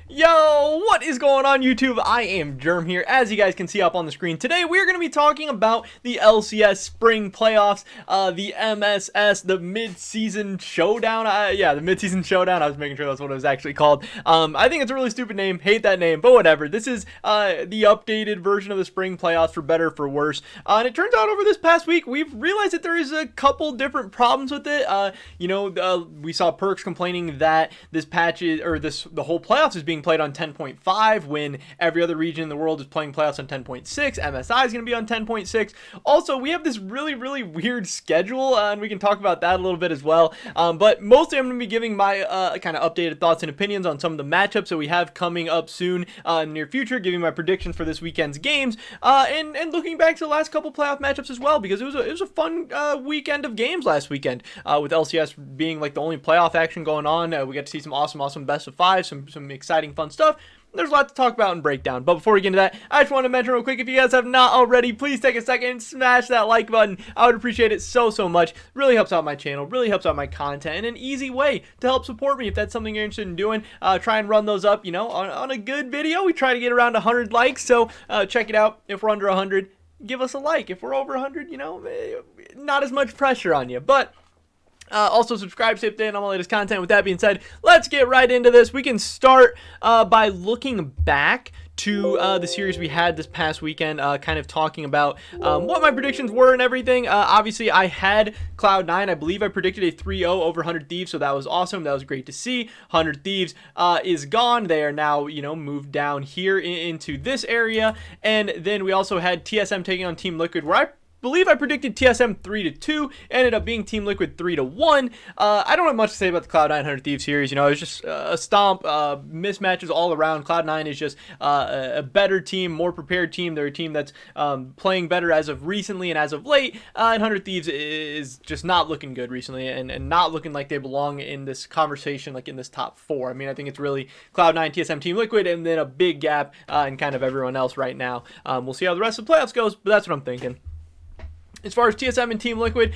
Yo, what is going on YouTube? I am Germ here, as you guys can see up on the screen. Today we're going to be talking about the LCS Spring Playoffs, the MSS, the Mid-Season Showdown. The Mid-Season Showdown. I was making sure that's what it was actually called. I think it's a really stupid name, hate that name, but whatever. This is the updated version of the Spring Playoffs, for better or for worse. And it turns out over this past week, we've realized that there is a couple different problems with it. We saw Perks complaining that this patch is, the whole playoffs is being played on 10.5 when every other region in the world is playing playoffs on 10.6. MSI is going to be on 10.6. Also, we have this really weird schedule, and we can talk about that a little bit as well. But mostly I'm going to be giving my kind of updated thoughts and opinions on some of the matchups that we have coming up soon in the near future, giving my predictions for this weekend's games, and looking back to the last couple playoff matchups as well, because it was a fun weekend of games last weekend, with LCS being like the only playoff action going on. We got to see some awesome best of five, some exciting fun stuff. There's a lot to talk about and break down. But before we get into that, I just want to mention real quick, if you guys have not already, please take a second and smash that like button. I would appreciate it so much. Really helps out my channel, really helps out my content, and an easy way to help support me if that's something you're interested in doing. Try and run those up, on a good video. We try to get around 100 likes, so check it out. If we're under 100, give us a like. If we're over 100, not as much pressure on you. But also subscribe, stay up to date on all my latest content. With that being said, let's get right into this. We can start by looking back to the series we had this past weekend, kind of talking about what my predictions were and everything. Obviously, I had Cloud9. I believe I predicted a 3-0 over 100 Thieves, so that was awesome. That was great to see. 100 Thieves is gone. They are now, moved down here into this area. And then we also had TSM taking on Team Liquid, where I believe I predicted TSM 3-2, ended up being Team Liquid 3-1. I don't have much to say about the Cloud9 100 Thieves series. It was just a stomp, mismatches all around. Cloud9 is just a better team, more prepared team. They're a team that's playing better as of recently and as of late. And 100 Thieves is just not looking good recently, and not looking like they belong in this conversation, like in this top four. I mean, I think it's really Cloud9, TSM, Team Liquid, and then a big gap in kind of everyone else right now. We'll see how the rest of the playoffs goes, but that's what I'm thinking. As far as TSM and Team Liquid,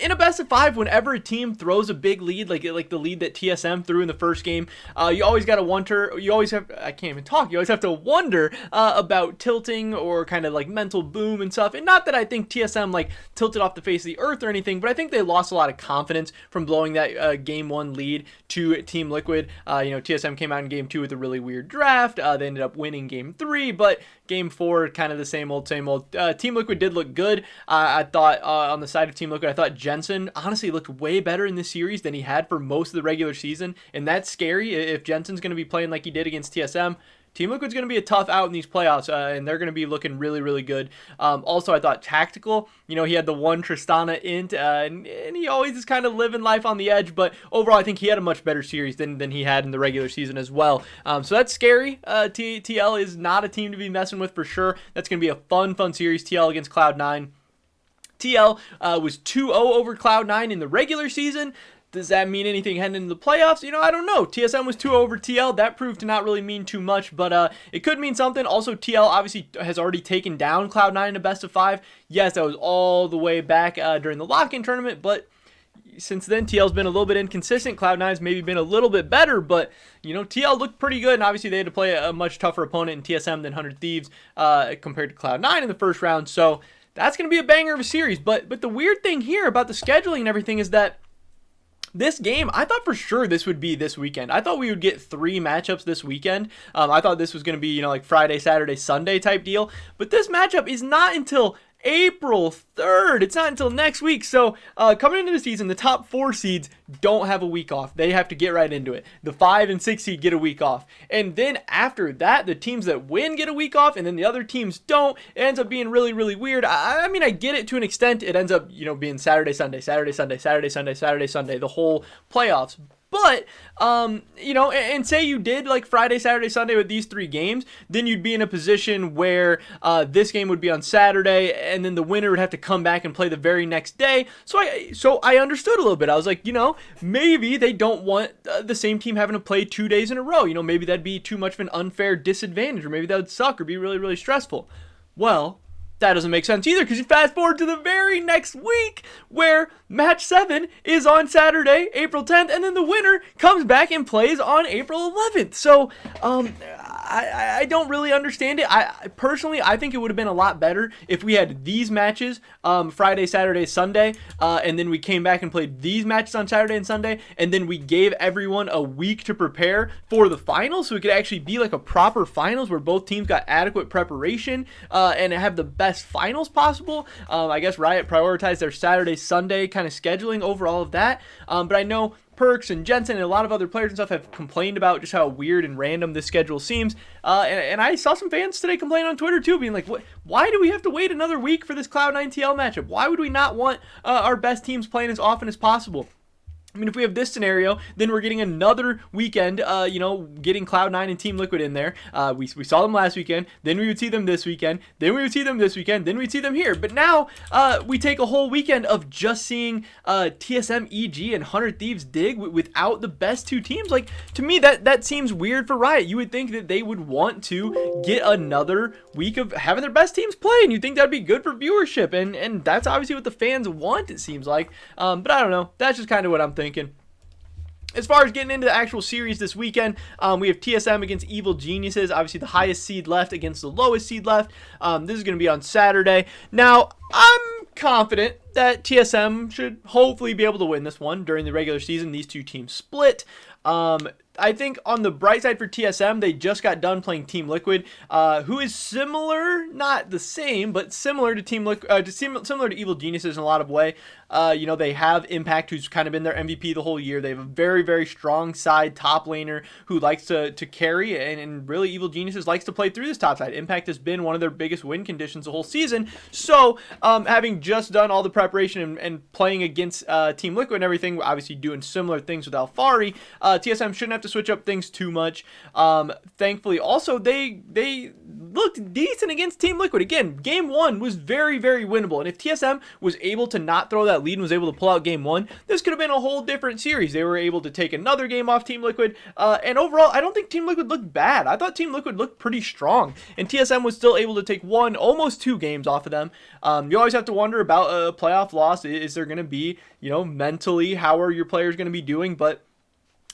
in a best of five, whenever a team throws a big lead, like the lead that TSM threw in the first game, you always got to wonder, you always have to wonder about tilting or kind of like mental boom and stuff. And not that I think TSM like tilted off the face of the earth or anything, but I think they lost a lot of confidence from blowing that game one lead to Team Liquid. TSM came out in game two with a really weird draft. They ended up winning game three, but game four, kind of the same old. Team Liquid did look good. I thought on the side of Team Liquid, I thought Jensen honestly looked way better in this series than he had for most of the regular season, and that's scary. If Jensen's going to be playing like he did against TSM, Team Liquid's going to be a tough out in these playoffs, and they're going to be looking really good. Also, I thought tactical, he had the one Tristana int, and he always is kind of living life on the edge, but overall, I think he had a much better series than he had in the regular season as well. So that's scary. TL is not a team to be messing with for sure. That's going to be a fun series, TL against Cloud9. TL was 2-0 over Cloud9 in the regular season. Does that mean anything heading into the playoffs? I don't know. TSM was 2-0 over TL. That proved to not really mean too much, but it could mean something. Also, TL obviously has already taken down Cloud9 in a best of five. Yes, that was all the way back during the lock-in tournament, but since then, TL's been a little bit inconsistent. Cloud9's maybe been a little bit better, but, TL looked pretty good, and obviously they had to play a much tougher opponent in TSM than 100 Thieves compared to Cloud9 in the first round, so that's going to be a banger of a series. But the weird thing here about the scheduling and everything is that this game, I thought for sure this would be this weekend. I thought we would get 3 matchups this weekend. I thought this was going to be, like Friday, Saturday, Sunday type deal. But this matchup is not until April 3rd. It's not until next week. So coming into the season, the top 4 seeds don't have a week off. They have to get right into it. The 5 and 6 seed get a week off. And then after that, the teams that win get a week off, and then the other teams don't. It ends up being really weird. I mean, I get it to an extent. It ends up, being Saturday, Sunday, Saturday, Sunday, Saturday, Sunday, Saturday, Sunday, the whole playoffs. But, and say you did like Friday, Saturday, Sunday with these 3 games, then you'd be in a position where this game would be on Saturday, and then the winner would have to come back and play the very next day. So I understood a little bit. I was like, maybe they don't want the same team having to play 2 days in a row. Maybe that'd be too much of an unfair disadvantage, or maybe that would suck or be really stressful. Well, That doesn't make sense either, because you fast forward to the very next week where match 7 is on Saturday, April 10th, and then the winner comes back and plays on April 11th. So, I don't really understand it. Personally, I think it would have been a lot better if we had these matches Friday, Saturday, Sunday, and then we came back and played these matches on Saturday and Sunday, and then we gave everyone a week to prepare for the finals, so it could actually be like a proper finals where both teams got adequate preparation and have the best finals possible. I guess Riot prioritized their Saturday, Sunday kind of scheduling over all of that, but I know Perks and Jensen and a lot of other players and stuff have complained about just how weird and random this schedule seems. And I saw some fans today complain on Twitter too, being like, why do we have to wait another week for this Cloud9 TL matchup? Why would we not want our best teams playing as often as possible? I mean, if we have this scenario, then we're getting another weekend, getting Cloud9 and Team Liquid in there. We saw them last weekend, then we would see them this weekend, then we would see them this weekend, then we'd see them here. But now we take a whole weekend of just seeing TSM EG and 100 Thieves DIG without the best two teams. Like, to me, that seems weird for Riot. You would think that they would want to get another week of having their best teams play, and you'd think that'd be good for viewership, and that's obviously what the fans want, it seems like. But I don't know. That's just kind of what I'm thinking. As far as getting into the actual series this weekend, we have TSM against Evil Geniuses, obviously the highest seed left against the lowest seed left. This is going to be on Saturday. Now, I'm confident that TSM should hopefully be able to win this one during the regular season. These two teams split. I think on the bright side for TSM, they just got done playing Team Liquid, who is similar, not the same, but similar to similar to Evil Geniuses in a lot of way. They have Impact, who's kind of been their MVP the whole year. They have a very, very strong side top laner who likes to carry, and really Evil Geniuses likes to play through this top side. Impact has been one of their biggest win conditions the whole season. So, having just done all the preparation and playing against Team Liquid and everything, obviously doing similar things with Alphari, TSM shouldn't have to switch up things too much. Thankfully, also, they looked decent against Team Liquid. Again, game 1 was very, very winnable, and if TSM was able to not throw that lead and was able to pull out game 1, this could have been a whole different series. They were able to take another game off Team Liquid, and overall, I don't think Team Liquid looked bad. I thought Team Liquid looked pretty strong, and TSM was still able to take almost 2 games off of them. You always have to wonder about a playoff loss. Is there going to be, mentally, how are your players going to be doing? But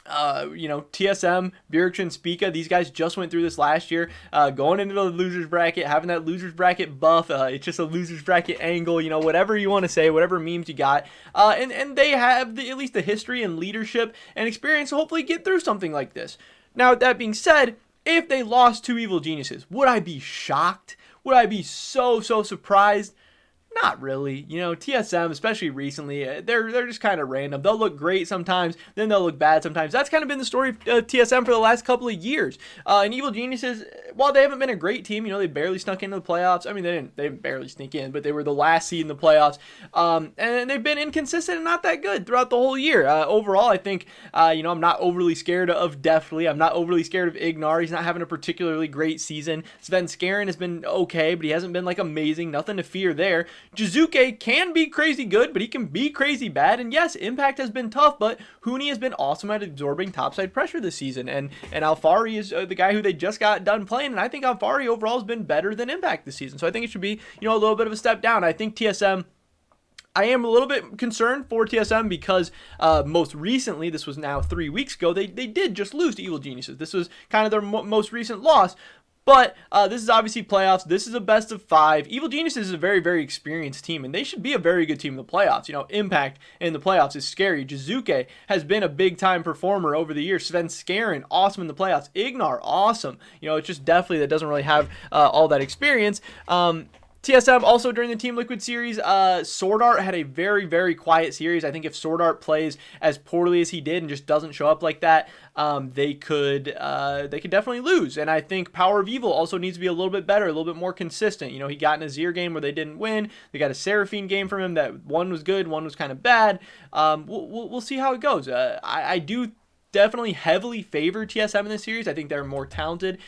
TSM, Bjergsen, Spica, these guys just went through this last year, going into the losers bracket, having that losers bracket buff. It's just a losers bracket angle, whatever you want to say, whatever memes you got. And they have at least the history and leadership and experience to hopefully get through something like this. Now, that being said, if they lost to Evil Geniuses, would I be shocked? Would I be so surprised? Not really. TSM, especially recently, they're just kind of random. They'll look great sometimes, then they'll look bad sometimes. That's kind of been the story of TSM for the last couple of years. And Evil Geniuses, while they haven't been a great team, they barely snuck into the playoffs. I mean, they didn't barely sneak in, but they were the last seed in the playoffs. And they've been inconsistent and not that good throughout the whole year. Overall, I think, I'm not overly scared of Deathly. I'm not overly scared of Ignar. He's not having a particularly great season. Sven Skaren has been okay, but he hasn't been, amazing. Nothing to fear there. Jizuke can be crazy good, but he can be crazy bad. And yes, Impact has been tough, but Huni has been awesome at absorbing topside pressure this season. And Alphari is the guy who they just got done playing. And I think Alphari overall has been better than Impact this season. So I think it should be, a little bit of a step down. I think TSM, I am a little bit concerned for TSM because most recently, this was now 3 weeks ago, they did just lose to Evil Geniuses. This was kind of their most recent loss. But this is obviously playoffs. This is a best of 5. Evil Geniuses is a very, very experienced team, and they should be a very good team in the playoffs. Impact in the playoffs is scary. Jizuke has been a big-time performer over the years. Sven Skaren, awesome in the playoffs. Ignar, awesome. It's just definitely that doesn't really have all that experience. TSM also during the Team Liquid series, Sword Art had a very, very quiet series. I think if Sword Art plays as poorly as he did and just doesn't show up like that, they could definitely lose. And I think Power of Evil also needs to be a little bit better, a little bit more consistent. He got in a Azir game where they didn't win. They got a Seraphine game from him that one was good, one was kind of bad. We'll see how it goes. I do definitely heavily favor TSM in this series. I think they're more talented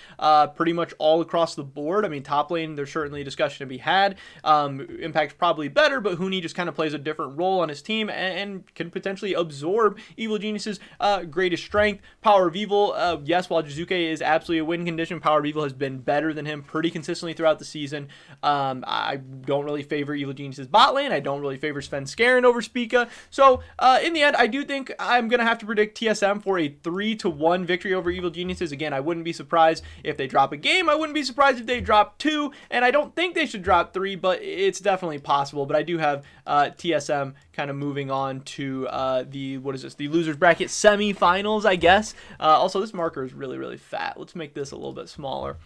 pretty much all across the board. I mean, top lane, there's certainly a discussion to be had. Impact's probably better, but Huni just kind of plays a different role on his team and can potentially absorb Evil Genius's greatest strength. Power of Evil, yes, while Jizuke is absolutely a win condition, Power of Evil has been better than him pretty consistently throughout the season. I don't really favor Evil Genius's bot lane. I don't really favor Sven Skaren over Spica. So in the end, I do think I'm going to have to predict TSM for a 3-1 victory over Evil Geniuses. Again, I wouldn't be surprised if they drop a game. I wouldn't be surprised if they drop 2, and I don't think they should drop 3, but it's definitely possible. But I do have TSM kind of moving on to the losers bracket semifinals, I guess. Also, this marker is really, really fat. Let's make this a little bit smaller.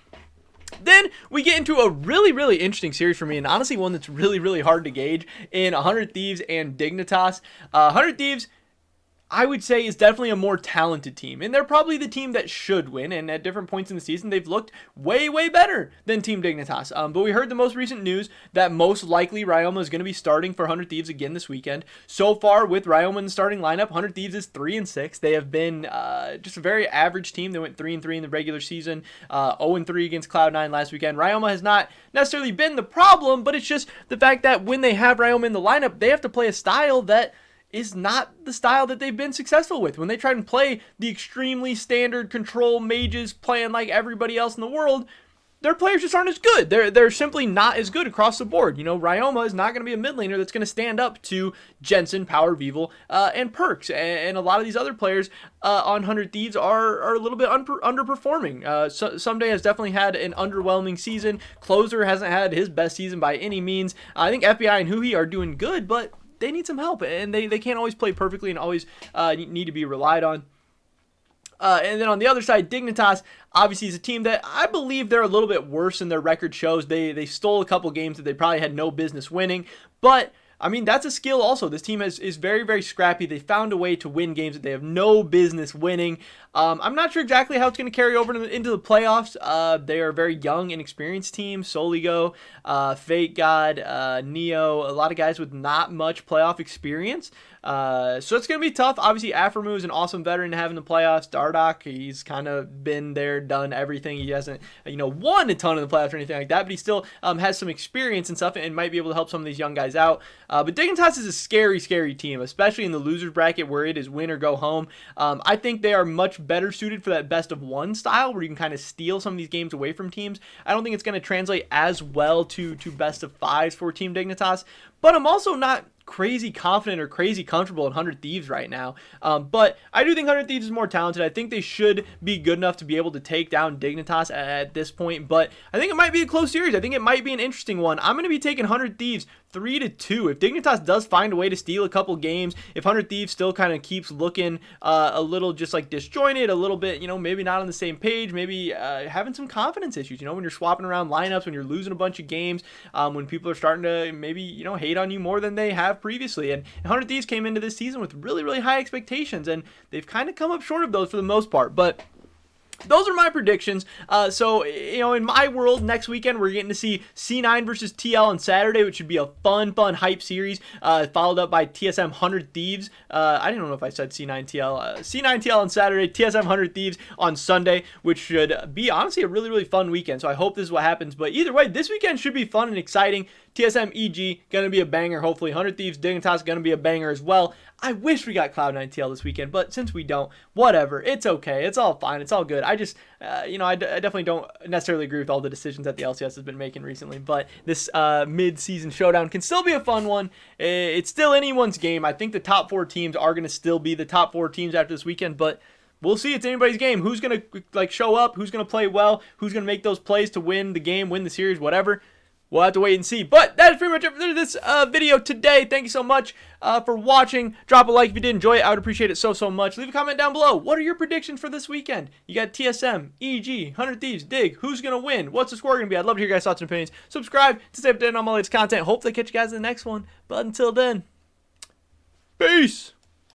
Then we get into a really, really interesting series for me, and honestly one that's really, really hard to gauge in 100 Thieves and Dignitas. 100 Thieves, I would say, is definitely a more talented team, and they're probably the team that should win, and at different points in the season, they've looked way, way better than Team Dignitas. But we heard the most recent news that most likely Ryoma is going to be starting for 100 Thieves again this weekend. So far, with Ryoma in the starting lineup, 100 Thieves is 3-6. They have been just a very average team. They went 3-3 in the regular season, 0-3 against Cloud9 last weekend. Ryoma has not necessarily been the problem, but it's just the fact that when they have Ryoma in the lineup, they have to play a style that is not the style that they've been successful with. When they try and play the extremely standard control mages playing like everybody else in the world, their players just aren't as good. They're simply not as good across the board. You know, Ryoma is not going to be a mid laner that's going to stand up to Jensen, Power of Evil, and Perks. And a lot of these other players on 100 Thieves are a little bit underperforming. Someday has definitely had an underwhelming season. Closer hasn't had his best season by any means. I think FBI and Huhi are doing good, but they need some help, and they can't always play perfectly and always need to be relied on. And then on the other side, Dignitas obviously is a team that I believe they're a little bit worse than their record shows. They stole a couple games that they probably had no business winning, but I mean, that's a skill also. This team is very, very scrappy. They found a way to win games that they have no business winning. I'm not sure exactly how it's going to carry over into the playoffs. They are a very young, inexperienced team. Soligo, Fate God, Neo, a lot of guys with not much playoff experience. So it's going to be tough. Obviously, Aphromoo is an awesome veteran to have in the playoffs. Dardoch, he's kind of been there, done everything. He hasn't, won a ton in the playoffs or anything like that, but he still has some experience and stuff and might be able to help some of these young guys out. But Dignitas is a scary, scary team, especially in the losers bracket where it is win or go home. I think they are much better suited for that best of one style where you can kind of steal some of these games away from teams. I don't think it's going to translate as well to best of fives for Team Dignitas, but I'm also not crazy confident or crazy comfortable in 100 Thieves right now. But I do think 100 Thieves is more talented. I think they should be good enough to be able to take down Dignitas at this point, but I think it might be a close series. I think it might be an interesting one. I'm going to be taking 100 Thieves 3-2. If Dignitas does find a way to steal a couple games, if 100 Thieves still kind of keeps looking a little just like disjointed, a little bit, maybe not on the same page, maybe having some confidence issues, when you're swapping around lineups, when you're losing a bunch of games, when people are starting to maybe, hate on you more than they have previously. And 100 Thieves came into this season with really, really high expectations, and they've kind of come up short of those for the most part. But those are my predictions. So, in my world, next weekend, we're getting to see C9 versus TL on Saturday, which should be a fun hype series, followed up by TSM 100 Thieves. I don't know if I said C9 TL. C9 TL on Saturday, TSM 100 Thieves on Sunday, which should be, honestly, a really, really fun weekend. So I hope this is what happens. But either way, this weekend should be fun and exciting. TSM EG, going to be a banger, hopefully. 100 Thieves, Dignitas, going to be a banger as well. I wish we got Cloud9 TL this weekend, but since we don't, whatever. It's okay. It's all fine. It's all good. I just, I definitely don't necessarily agree with all the decisions that the LCS has been making recently, but this mid-season showdown can still be a fun one. It's still anyone's game. I think the top 4 teams are going to still be the top 4 teams after this weekend, but we'll see. It's anybody's game. Who's going to show up? Who's going to play well? Who's going to make those plays to win the game, win the series, whatever? We'll have to wait and see. But that is pretty much it for this video today. Thank you so much for watching. Drop a like if you did enjoy it. I would appreciate it so much. Leave a comment down below. What are your predictions for this weekend? You got TSM, EG, 100 Thieves, DIG. Who's going to win? What's the score going to be? I'd love to hear your guys' thoughts and opinions. Subscribe to stay updated on my latest content. Hope to catch you guys in the next one. But until then, peace.